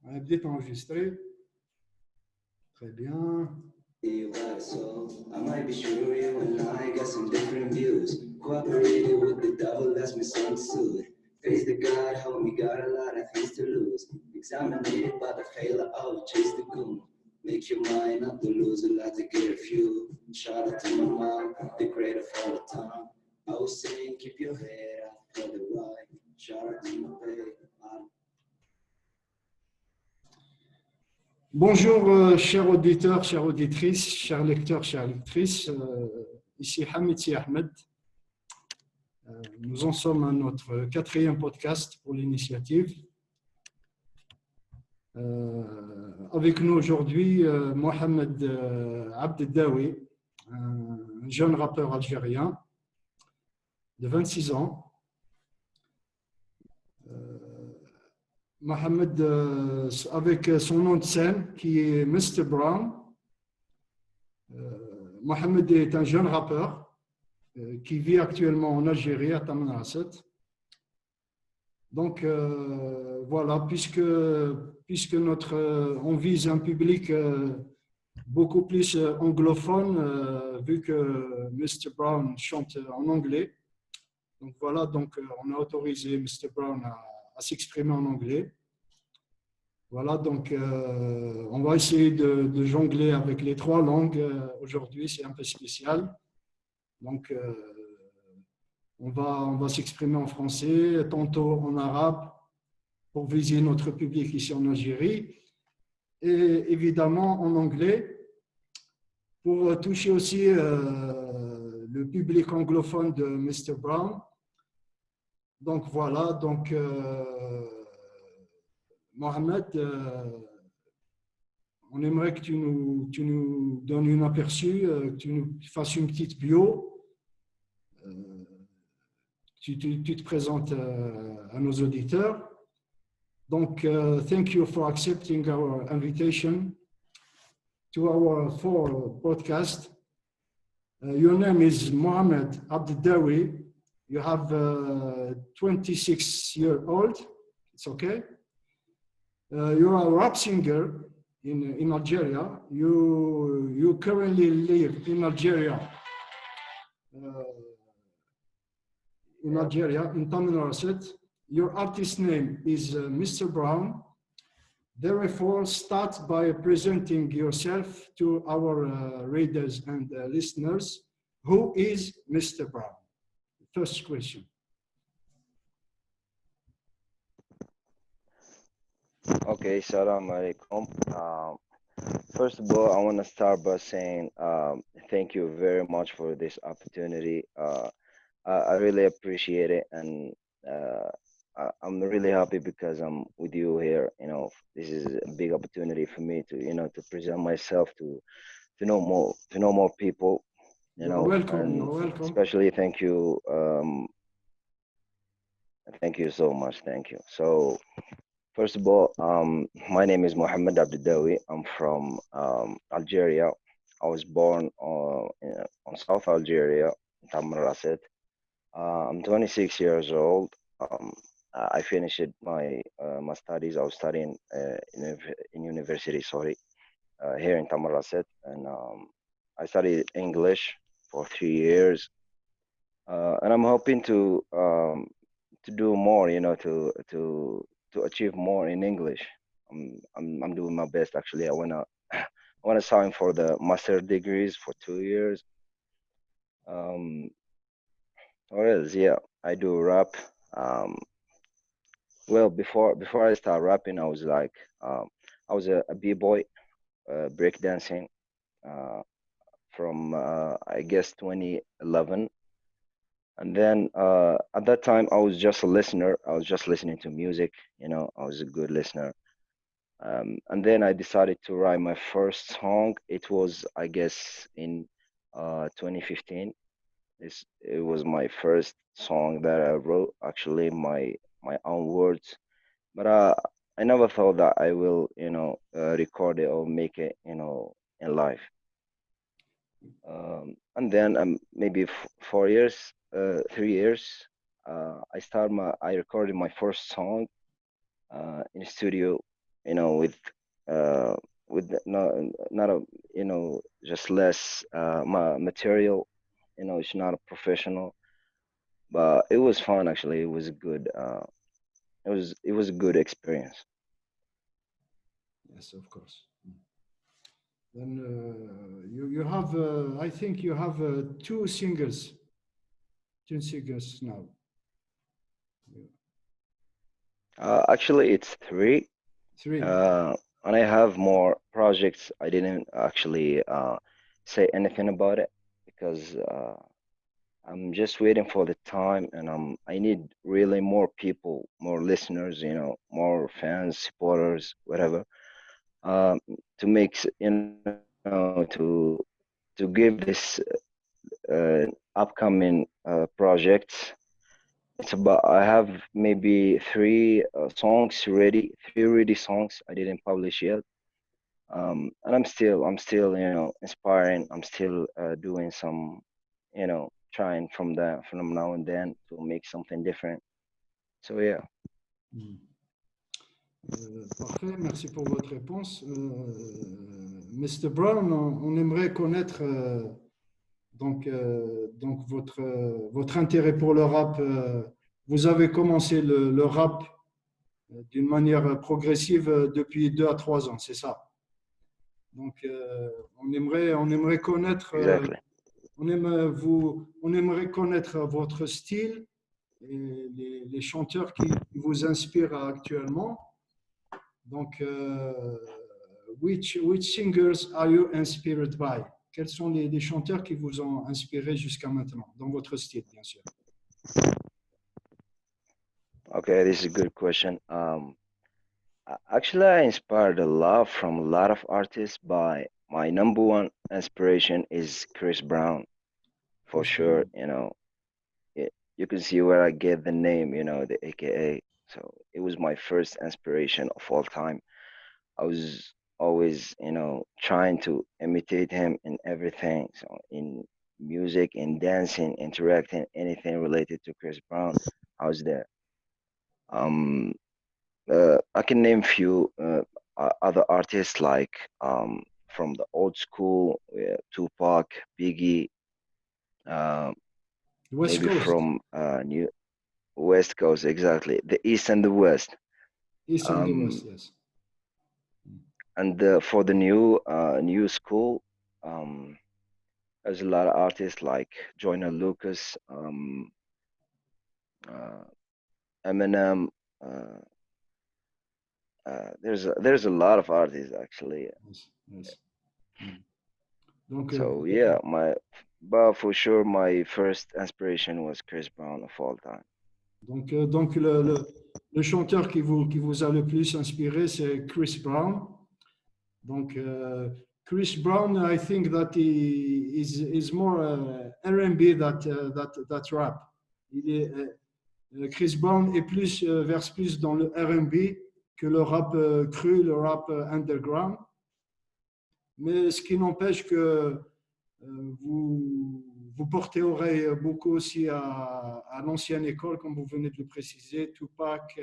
بديت enregistrer. Très bien. So I might be sure you and I got some different views. Cooperated with the devil, that's misunderstood. Face the God, homie, got a lot of things to lose. Examinated by the failure, I will chase the goon. Make your mind up to lose a lot to get a few. Shout out to my mom, the creator of all the time. I was saying, keep your head up for the ride. Shout out to my baby. Bonjour, chers auditeurs, chères auditrices, chers lecteurs, chères lectrices. Ici Hamid Si Ahmed. Nous en sommes à notre quatrième podcast pour l'initiative. Avec nous aujourd'hui, Mohamed Abdedawi, un jeune rappeur algérien de 26 ans. Mohamed, avec son nom de scène qui est Mr. Brown. Mohamed est un jeune rappeur qui vit actuellement en Algérie, à Tamanrasset. Donc voilà, puisque on vise un public beaucoup plus anglophone, vu que Mr. Brown chante en anglais. Donc voilà, on a autorisé Mr. Brown à s'exprimer en anglais. Voilà, donc on va essayer de jongler avec les trois langues aujourd'hui, c'est un peu spécial. Donc on va s'exprimer en français, tantôt en arabe pour viser notre public ici en Algérie et évidemment en anglais pour toucher aussi le public anglophone de Mr. Brown. Donc voilà, donc Mohamed, on aimerait que tu nous donnes un aperçu, que tu nous fasses une petite bio. Tu te présentes à nos auditeurs. Donc, thank you for accepting our invitation to our podcast. Your name is Mohamed Abdedawi. You have 26-year-old. It's okay. You're a rap singer in Algeria. You currently live in Algeria. In Tamanrasset. Your artist name is Mr. Brown. Therefore, start by presenting yourself to our readers and listeners. Who is Mr. Brown? First question. Okay, salam alaikum. First of all, I want to start by saying thank you very much for this opportunity. I really appreciate it, and I'm really happy because I'm with you here. You know, this is a big opportunity for me to, to present myself to know more people. You're welcome. Especially thank you so much. Thank you. So first of all, my name is Mohamed Abdedawi. I'm from Algeria. I was born on South Algeria, Tamanrasset. I'm 26 years old. I finished my studies. I was studying in university, here in Tamanrasset, and I studied English for 3 years, and I'm hoping to do more, to achieve more in English. I'm doing my best actually. I wanna sign for the master degrees for 2 years. Or else, yeah, I do rap. Well, before I start rapping, I was like, I was a b-boy, breakdancing, from I guess 2011. And then at that time, I was just a listener. I was just listening to music. I was a good listener. And then I decided to write my first song. It was, I guess, in 2015. It was my first song that I wrote, actually, my own words. But I never thought that I will, record it or make it, in life. And then maybe 4 years, 3 years, I recorded my first song in a studio with uh, not a, just less material. It's not a professional, but it was fun actually. It was a good. It was a good experience. Yes, of course. Then you have, I think you have two singers now. Actually, it's three. Three. And I have more projects. I didn't actually say anything about it because I'm just waiting for the time, and I need really more people, more listeners, more fans, supporters, whatever, um, to make to give this upcoming project. It's about I have maybe three songs ready, three ready songs I didn't publish yet. And I'm still inspiring. I'm still doing some, trying from now and then to make something different. So yeah. Hmm. Parfait, merci pour votre réponse. Mr. Brown, on aimerait connaître donc votre intérêt pour le rap. Vous avez commencé le rap d'une manière progressive depuis 2 à 3 ans, c'est ça? Donc, on aimerait connaître, Exactly. on aimerait connaître votre style et les chanteurs qui vous inspirent actuellement. Donc, which singers are you inspired by? Quels sont les chanteurs qui vous ont inspiré jusqu'à maintenant, dans votre style, bien sûr? Okay, this is a good question. Actually, I inspired a lot from a lot of artists, but my number one inspiration is Chris Brown, for Chris sure. Brown. You can see where I get the name, the AKA. So it was my first inspiration of all time. I was always, trying to imitate him in everything. So in music, in dancing, interacting, anything related to Chris Brown, I was there. Um, I can name few other artists like from the old school, Tupac, Biggie, uh, West maybe Coast, from New West Coast, exactly, the East and the West. East and the Um, West, yes. and for the new school, um, there's a lot of artists like Joyner Lucas, uh, Eminem. Uh, there's a lot of artists actually. Yes, yes. Mm. Donc, So yeah, but for sure my first inspiration was Chris Brown of all time. donc le chanteur qui vous a le plus inspiré, c'est Chris Brown. Donc, Chris Brown, I think that he is more R&B that rap. Chris Brown verse plus dans le R&B que le rap cru, le rap underground. Mais ce qui n'empêche que vous portez oreille beaucoup aussi à l'ancienne école, comme vous venez de le préciser, Tupac,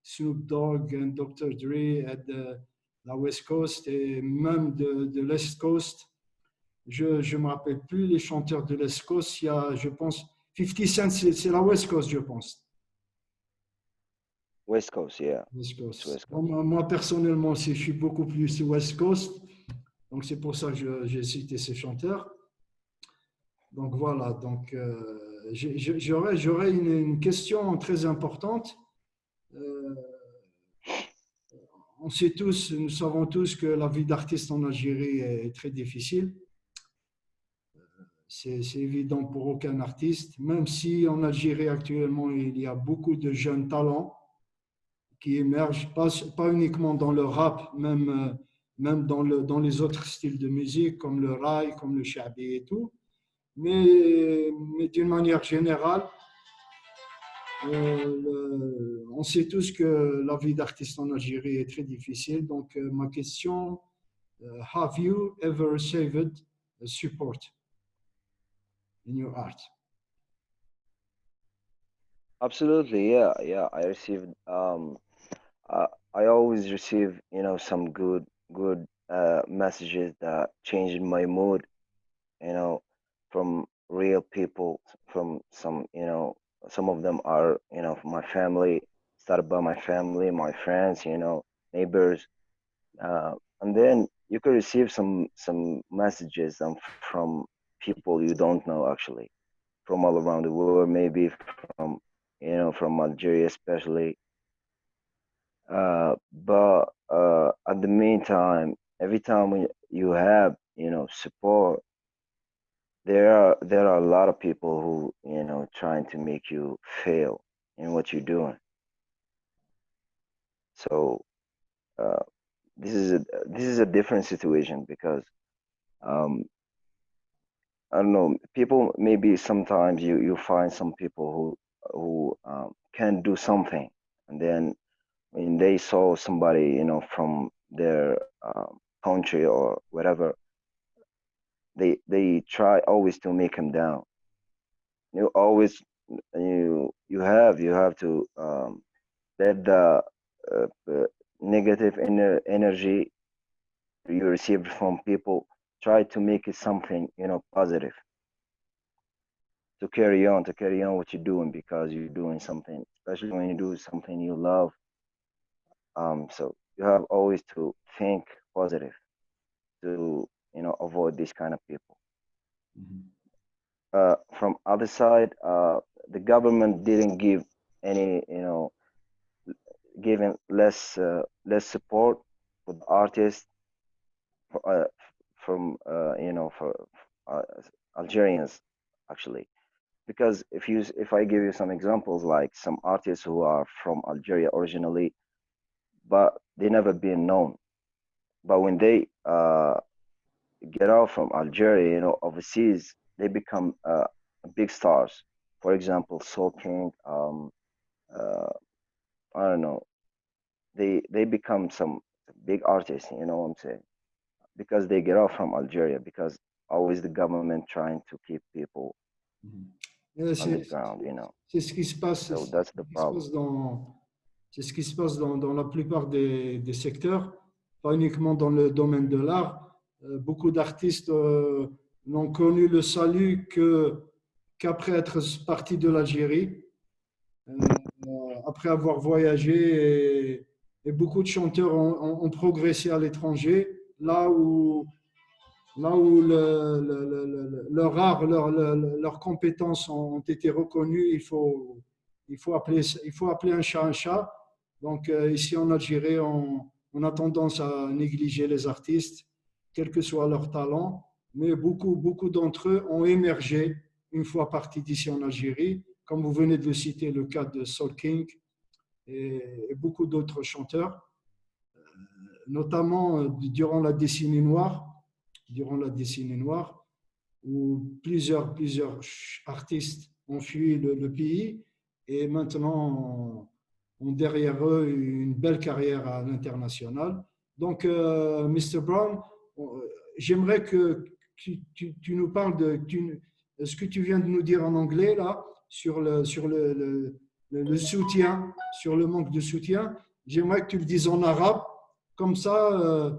Snoop Dogg, et Dr. Dre, et de la West Coast et même de l'Est Coast. Je ne me rappelle plus les chanteurs de l'Est Coast. Il y a, je pense, 50 Cent, c'est la West Coast, je pense. West Coast, yeah, West it's Coast. West Coast. Moi, personnellement, je suis beaucoup plus West Coast. Donc, c'est pour ça que j'ai cité ces chanteurs. Donc, voilà. Donc, j'aurais une question très importante. Euh, nous savons tous que la vie d'artiste en Algérie est très difficile. C'est évident pour aucun artiste, même si en Algérie actuellement, il y a beaucoup de jeunes talents qui émergent, pas uniquement dans le rap, même dans les autres styles de musique, comme le raï, comme le shabi et tout. Mais d'une manière générale, on sait tous que la vie d'artiste en Algérie est très difficile. Donc, ma question, have you ever received support in your art? Absolutely, yeah, yeah. I received I always receive, some good messages that changed my mood, you know, from real people, from some of them are, my family, started by my family, my friends, neighbors, and then you could receive some messages from people you don't know actually, from all around the world, maybe from, from Algeria especially. But at the meantime, every time you have, support, there are a lot of people who, trying to make you fail in what you're doing. So uh, this is a different situation because um, I don't know, people maybe sometimes you find some people who can do something, and then when they saw somebody, from their country or whatever, they try always to make him down. You always you have to let the negative energy you received from people, try to make it something, positive, to carry on what you're doing because you're doing something, especially when you do something you love. So you have always to think positive to, avoid this kind of people. Mhm. From other side, the government didn't give any, giving less support for the artists, uh, from for uh, Algerians actually. Because if I give you some examples, like some artists who are from Algeria originally, but they never been known. But when they get out from Algeria, overseas, they become big stars. For example, Soul King, uh, I don't know, they become some big artists. You know what I'm saying? Because they get out from Algeria. Because always the government trying to keep people Mhm. C'est underground. c'est ce qui se passe, So c'est that's ce the qui se problem. passe c'est ce qui se passe dans la plupart des secteurs, pas uniquement dans le domaine de l'art. Beaucoup d'artistes n'ont connu le salut qu'après être partis de l'Algérie, après avoir voyagé, et beaucoup de chanteurs ont progressé à l'étranger, là où leur art, leurs compétences ont été reconnues. Il faut appeler un chat un chat. Donc ici en Algérie, on a tendance à négliger les artistes, quel que soit leur talent, mais beaucoup d'entre eux ont émergé une fois partis d'ici en Algérie, comme vous venez de le citer, le cas de Soul King et beaucoup d'autres chanteurs, notamment durant la décennie noire, où plusieurs artistes ont fui le pays et maintenant ont derrière eux une belle carrière à l'international. Donc, Mr. Brown, j'aimerais que tu nous parles de ce que tu viens de nous dire en anglais là sur le soutien, sur le manque de soutien. J'aimerais que tu le dises en arabe, comme ça,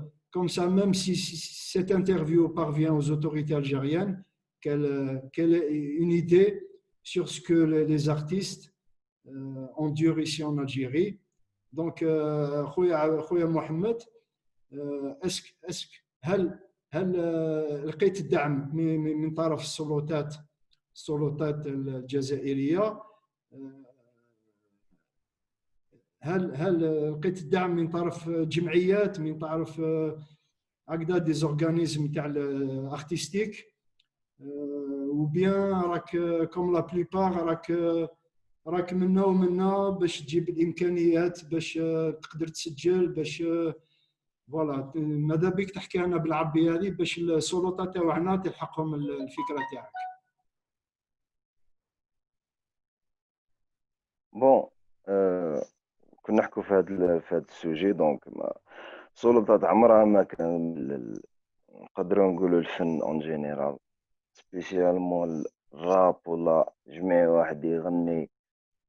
même si cette interview parvient aux autorités algériennes, qu'elle ait une idée sur ce que les artistes endurent ici en Algérie. Donc, خويا محمد, هل لقيت الدعم من طرف السلطات الجزائرية؟ هل لقيت الدعم من طرف جمعيات، من طرف هكذا دي زورغانيزم تاع ارتستيك، وبيان راك كوم لا بليبار راك منا ومنا باش تجيب الامكانيات باش تقدر تسجل باش فوالا؟ ماذا بك تحكي لنا بالعربيه هذه باش السلطات تاعنا تلحقهم الفكره تاعك. بون كنا نحكوا في هذا السوجي. دونك السلطات عمرها ما كان نقدروا نقولوا الفن اون جينيرال، سبيسيالمون الراب، ولا جميع واحد يغني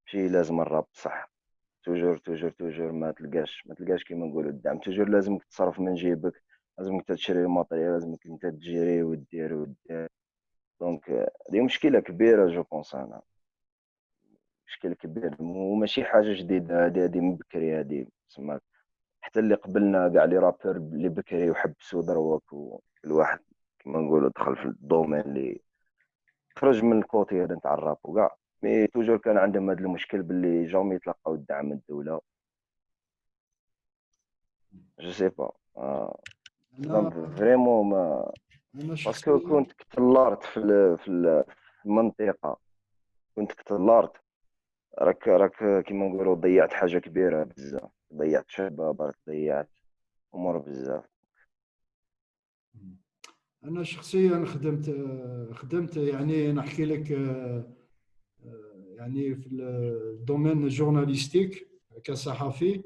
شي لازم الراب صح. توجور ما تلقاش كيما نقولوا الدعم. توجور لازمك تصرف من جيبك، لازمك انت تشري الماتريال، لازمك انت تجري ودير. دونك هذه مشكله كبيره جو بونس انا، مشكل كبير وماشي حاجه جديده. هذه من بكري، هذه تسمى حتى اللي قبلنا كاع لي رابور اللي بكري وحبسوا دروك، والواحد كيما نقولوا دخل في الدومين اللي خرج من الكوتي هذا نتاع الراب وكاع. مي توجور كان عندهم هذا المشكل باللي جامي يتلقاو الدعم من الدوله. جو سي با أنا فريمون ما أنا باسكو شخصيا كنت كتلارت في المنطقه، كنت كتلارت. راك كيما نقولوا ضيعت حاجه كبيره بزاف، ضيعت شباب، راك ضيعت امور بزاف. أنا شخصيا خدمت يعني نحكي لك يعني في الدومين الجورناليستيك كصحفي.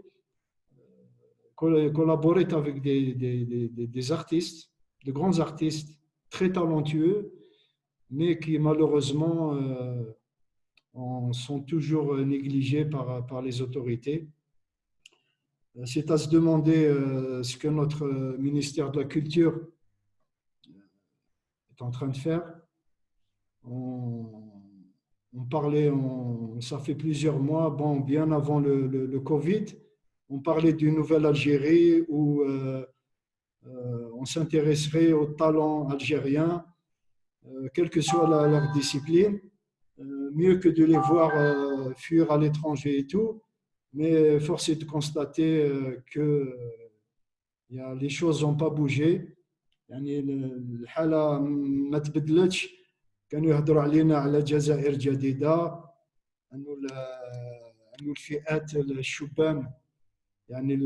Collaboré avec des artistes, de grands artistes très talentueux, mais qui malheureusement sont toujours négligés par les autorités. C'est à se demander ce que notre ministère de la Culture est en train de faire. On parlait, ça fait plusieurs mois, bon, bien avant le Covid, on parlait d'une nouvelle Algérie où on s'intéresserait aux talents algériens, quelle que soit leur discipline, mieux que de les voir fuir à l'étranger et tout. Mais force est de constater que les choses n'ont pas bougé. يعني الحالة ما تبدلتش. كانوا يهضروا علينا على جزائر جديدة، أنه الفئات الشبان يعني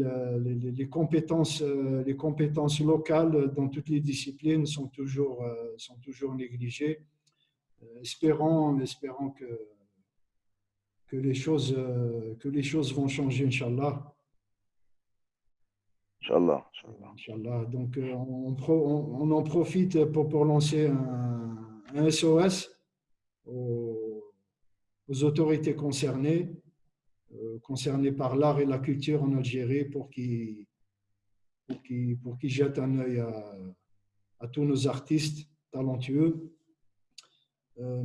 les compétences locales dans toutes les disciplines sont toujours négligées. Espérons que les choses vont changer, Inch'Allah. ان شاء الله ان شاء الله. Inch'Allah. Donc, on en profite pour lancer un SOS aux autorités concernées par l'art et la culture en Algérie pour qu'ils jettent un œil à tous nos artistes talentueux.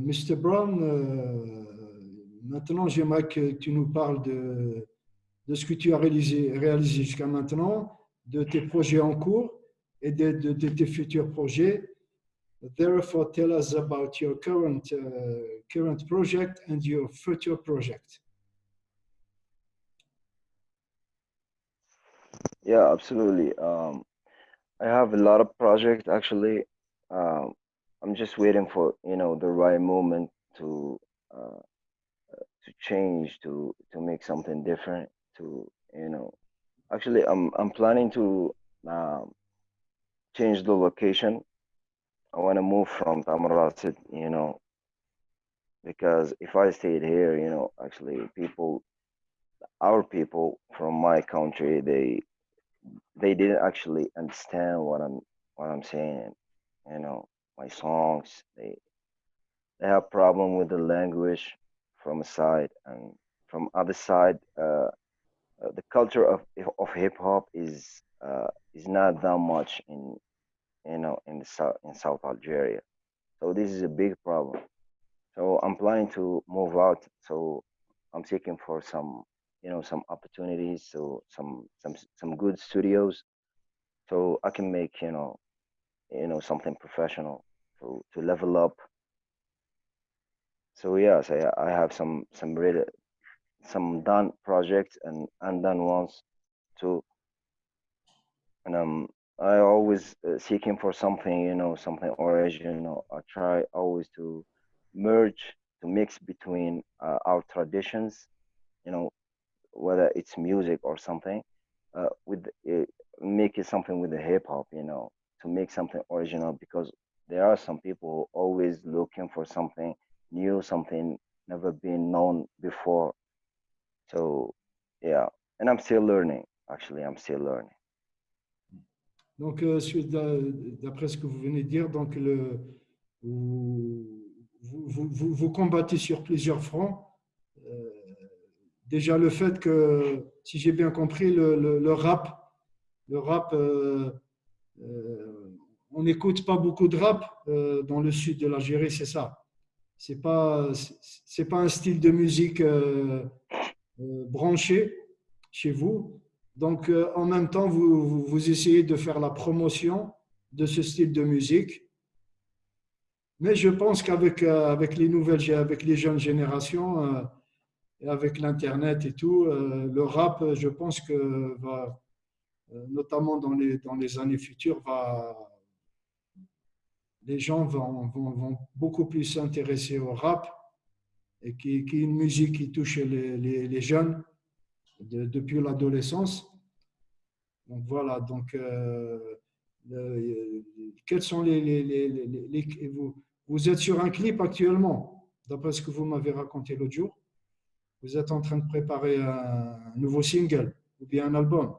Mr. Brown, maintenant j'aimerais que tu nous parles de ce que tu as réalisé jusqu'à maintenant, de tes projets en cours et de tes futurs projets. Therefore, tell us about your current project and your future project. Yeah, absolutely. I have a lot of projects actually. I'm just waiting for the right moment to uh, change, to make something different. To actually, I'm planning to um, change the location. I want to move from Tamaracet, because if I stayed here, actually our people from my country, they didn't actually understand what I'm saying. My songs, they have problem with the language from a side, and from other side, the culture of hip hop is not that much in South Algeria. So this is a big problem. So I'm planning to move out. So I'm seeking for some opportunities, so some good studios, so I can make something professional to level up. So yes, I have some done projects and undone ones too, and I always seeking for something, something original. I try always to merge, to mix between our traditions, whether it's music or something, with make it something with the hip hop, to make something original, because there are some people always looking for something new, something never been known before. So yeah, and I'm still learning. Actually, I'm still learning. Donc, d'après ce que vous venez de dire, donc vous combattez sur plusieurs fronts. déjà le fait que, si j'ai bien compris, le rap, on n'écoute pas beaucoup de rap dans le sud de l'Algérie, c'est ça. C'est pas un style de musique branché chez vous. Donc, en même temps, vous essayez de faire la promotion de ce style de musique. Mais je pense qu'avec avec avec les jeunes générations, et avec l'Internet et tout, le rap, je pense que va, notamment dans les années futures, les gens vont beaucoup plus s'intéresser au rap et qui est une musique qui touche les jeunes depuis l'adolescence. Donc voilà, donc quels sont vous êtes sur un clip actuellement, d'après ce que vous m'avez raconté l'autre jour. Vous êtes en train de préparer un nouveau single ou bien un album.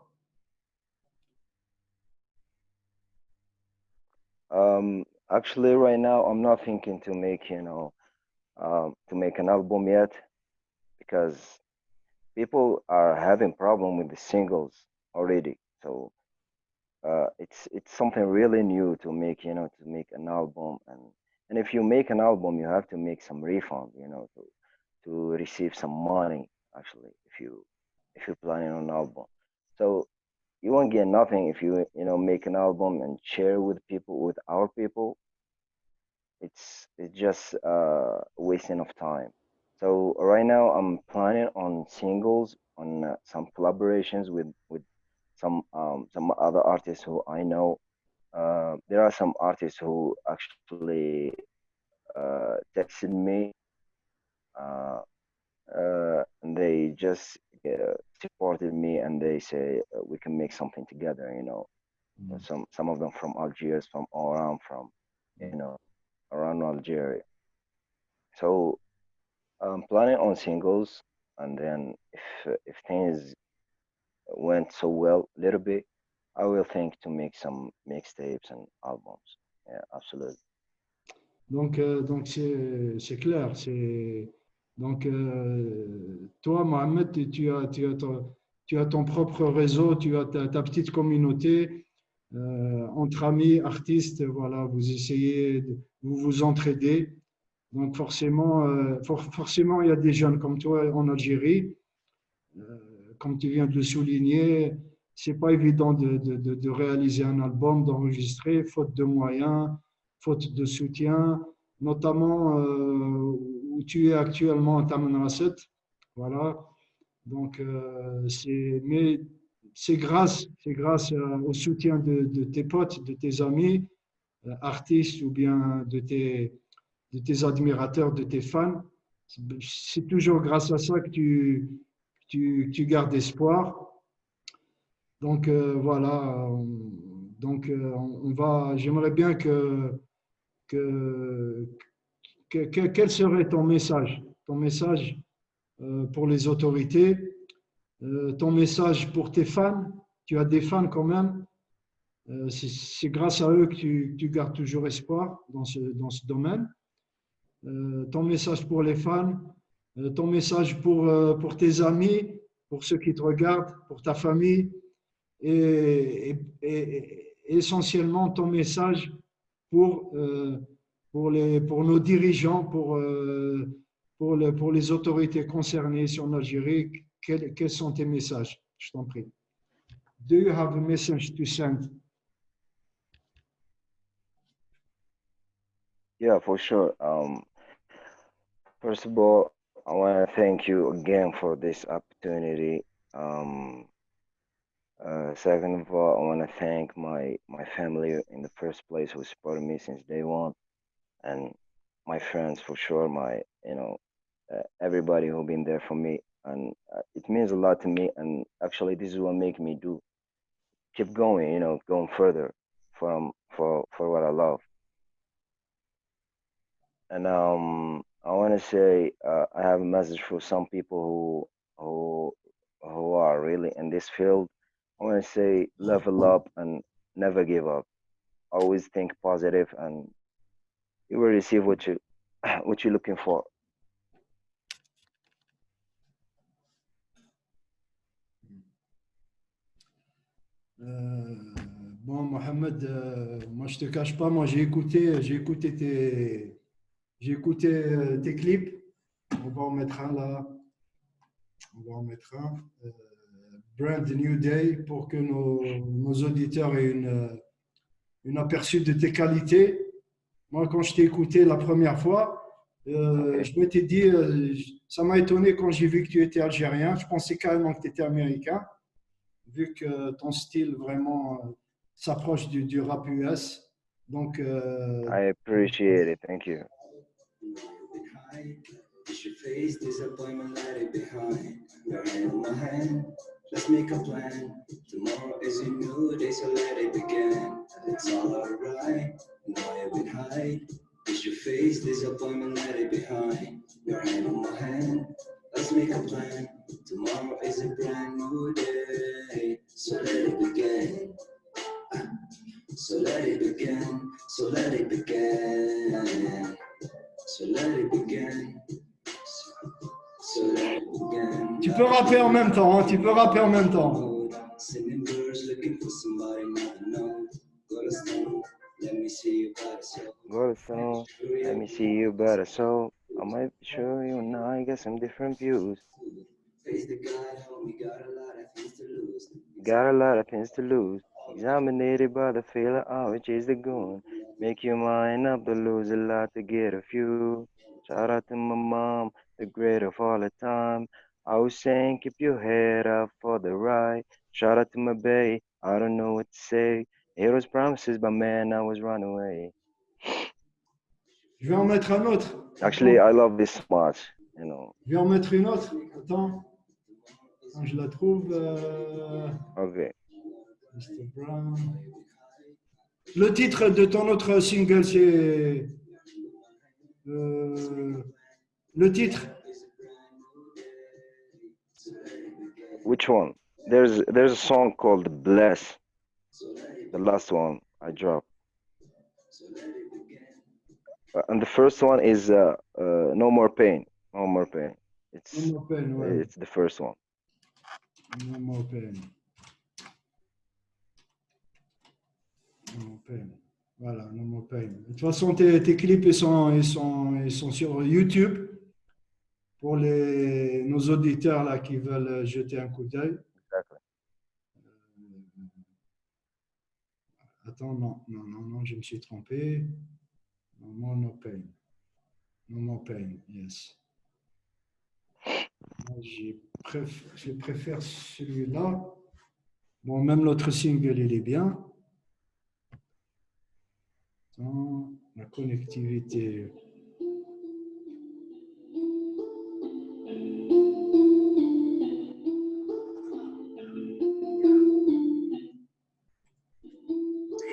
Actually, right now, I'm not thinking to make, to make an album yet because people are having problem with the singles already. So it's something really new to make, to make an album, and if you make an album, you have to make some refund, to receive some money actually if you're planning on an album. So you won't get nothing if you make an album and share with people, with our people. It's just wasting of time. So right now I'm planning on singles, on some collaborations with some other artists who I know. There are some artists who actually texted me, uh, and they just supported me, and they say we can make something together. Some of them from Algiers, from all around, from you know around Algeria. So I'm planning on singles, and then if things went so well a little bit, I will think to make some mixtapes and albums. Yeah, absolutely. Donc c'est clair. Donc, toi, Mohamed, tu as ton propre réseau, tu as ta petite communauté entre amis, artistes, voilà, vous essayez, vous vous entraidez. Donc, forcément, il y a des jeunes comme toi en Algérie. Comme tu viens de le souligner, c'est pas évident de réaliser un album, d'enregistrer, faute de moyens, faute de soutien, notamment où tu es actuellement à Tamanrasset. Voilà. Donc, mais c'est grâce au soutien de tes potes, de tes amis, artistes ou bien de tes admirateurs, de tes fans. C'est toujours grâce à ça que tu gardes espoir. Donc voilà, j'aimerais bien que, quel serait ton message pour les autorités, ton message pour tes fans. Tu as des fans quand même. C'est grâce à eux que tu gardes toujours espoir dans ce domaine. Ton message pour les fans, ton message pour tes amis, pour ceux qui te regardent, pour ta famille et essentiellement ton message pour, pour nos dirigeants, pour les autorités concernées sur l'Algérie. Quels sont tes messages? Je t'en prie. Do you have a message to send? Yeah, for sure. First of all, I want to thank you again for this opportunity. Second of all, I want to thank my family in the first place who supported me since day one, and my friends for sure. Everybody who been there for me, and it means a lot to me. And actually, this is what make me do keep going. Going further for what I love. And I want to say I have a message for some people who are really in this field. I want to say level up and never give up. Always think positive, and you will receive what you what you're looking for. Euh, bon, Mohamed, moi je te cache pas, moi j'ai écouté tes clips. On va en mettre un là. On va en mettre un. Brand New Day pour que nos auditeurs aient une aperçu de tes qualités. Moi, quand je t'ai écouté la première fois, Okay. je m'étais dit, ça m'a étonné quand j'ai vu que tu étais algérien. Je pensais carrément que tu étais américain, vu que ton style vraiment s'approche du rap US. Donc, I appreciate it. Thank you. You should face disappointment, let it behind. Your hand in my hand, let's make a plan. Tomorrow is a new day, so let it begin. It's all alright, now you've been high. You should face disappointment, let it behind. Your hand in my hand, let's make a plan. Tomorrow is a brand new day, so let it begin. So let it begin, so let it begin. So let it begin. So let it begin. tu peux rapper en même temps, hein, tu peux rapper en même temps. Singing birds looking for somebody not know. Go to stone, let me see you by the soul. Go to song. Let me see you better. So I might show you now. I got some different views. Face the God, homie, got a lot of things to lose. Got a lot of things to lose. Examinated by the failure, which is the goon. Make your mind up to lose a lot to get a few. Shout out to my mom, the great of all the time. I was saying, keep your head up for the ride. Shout out to my bae, I don't know what to say. Heroes promises, but man, I was run away. Je vais en mettre un autre. Actually, Attends, I love this so much, you know. je vais en mettre une autre. Attends, quand je la trouve. Okay. Mr. Brown. Le titre de ton autre single, c'est. Le titre. Which one? There's a song called Bless. The last one I dropped. And the first one is No More Pain. No More Pain. No More Pain, ouais. It's the first one. No More Pain. No More Pain. Voilà, No More Pain. De toute façon, tes clips ils sont sur YouTube pour nos auditeurs là, qui veulent jeter un coup d'œil. Exactly. Attends, non, je me suis trompé. No More Pain. No More Pain, yes. Je préfère celui-là. Bon, même l'autre single, il est bien. Attends, la connectivité.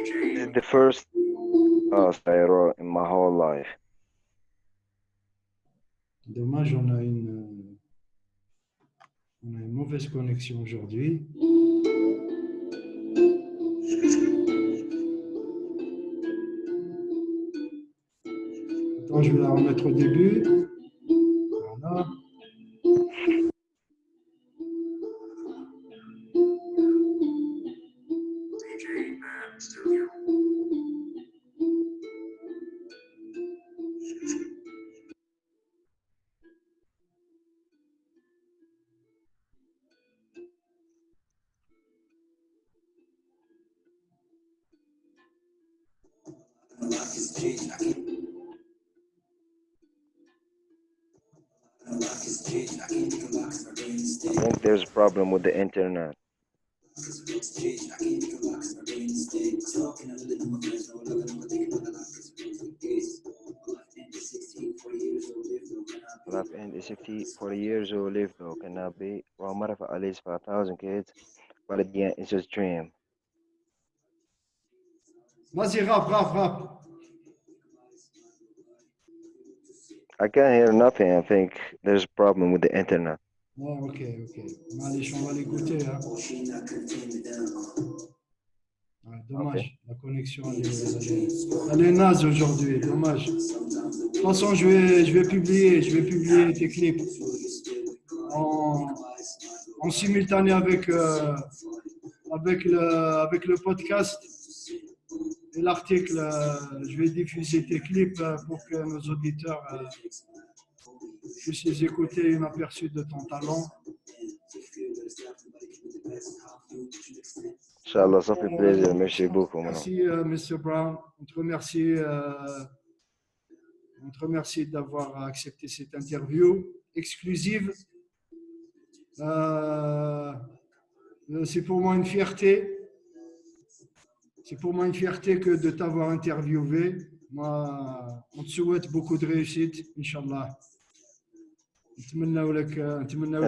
This is the first I wrote in my whole life. Dommage, on a une mauvaise connexion aujourd'hui. Attends, je vais la remettre au début. Voilà. I think there's a problem with the internet. Left end is 40 years old, live though, cannot be. Well, matter for at least 5,000 kids, but at the end, it's just a dream. Vas-y, rap. I can't hear nothing. I think there's a problem with the internet. Ouais, ok. Allez, on va l'écouter. Hein. Ouais, dommage, Okay. la connexion, elle est naze aujourd'hui, dommage. De toute façon, je vais publier tes clips en simultané avec avec le podcast et l'article, je vais diffuser tes clips pour que nos auditeurs puissent les écouter un aperçu de ton talent. Inch'Allah, ça fait plaisir. Merci beaucoup. Merci, Mr. Brown. On te remercie d'avoir accepté cette interview exclusive. C'est pour moi une fierté. C'est pour moi une fierté que de t'avoir interviewé. Moi, on te souhaite beaucoup de réussite, Inch'Allah.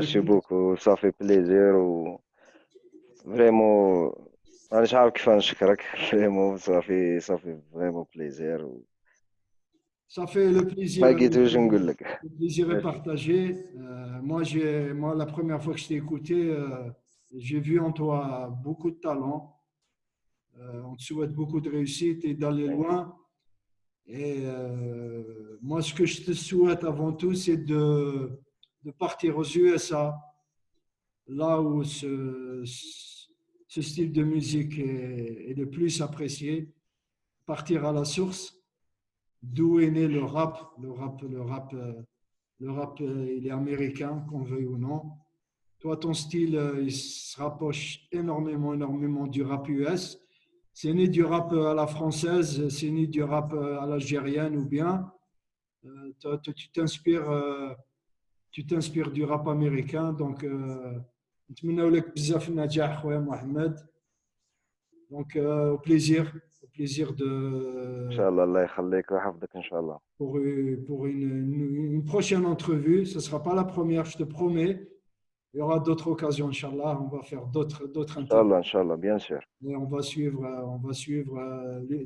Merci beaucoup. Ça fait plaisir. Vraiment, أنا مش عارف كيف نشكرك. Vraiment, ça fait vraiment plaisir. Ça fait le plaisir. ما لقيتوش نقول لك. Le plaisir est partagé. Moi, la première fois que je t'ai écouté, j'ai vu en toi beaucoup de talent. On te souhaite beaucoup de réussite et d'aller loin. Et moi, ce que je te souhaite avant tout, c'est de partir aux USA, là où ce style de musique est le plus apprécié. Partir à la source, d'où est né le rap. Le rap, il est américain, qu'on veuille ou non. Toi, ton style, il se rapproche énormément du rap US. C'est né du rap à la française, c'est né du rap à l'algérienne ou bien tu t'inspires du rap américain. Donc, نتمنى لك بزاف النجاح خويا محمد. Donc, au plaisir de. Inch'Allah, Allah يخليك ويحفظك إن شاء الله. Pour une prochaine entrevue, ce ne sera pas la première, je te promets. Il y aura d'autres occasions, Inch'Allah. On va faire d'autres interviews. Inch'Allah, bien sûr. Et on va suivre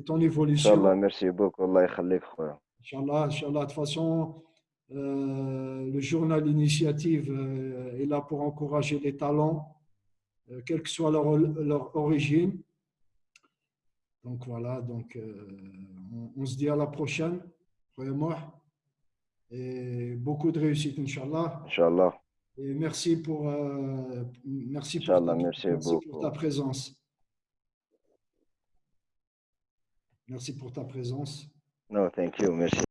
ton évolution. Inch'Allah, merci beaucoup. Allah يخليك خويا. Inch'Allah, de toute façon, le journal Initiative est là pour encourager les talents, quelle que soit leur origine. Donc voilà, on se dit à la prochaine, vraiment. Et beaucoup de réussite, Inch'Allah. Inch'Allah. Et merci pour ta présence. Merci pour ta présence. No, thank you. Merci.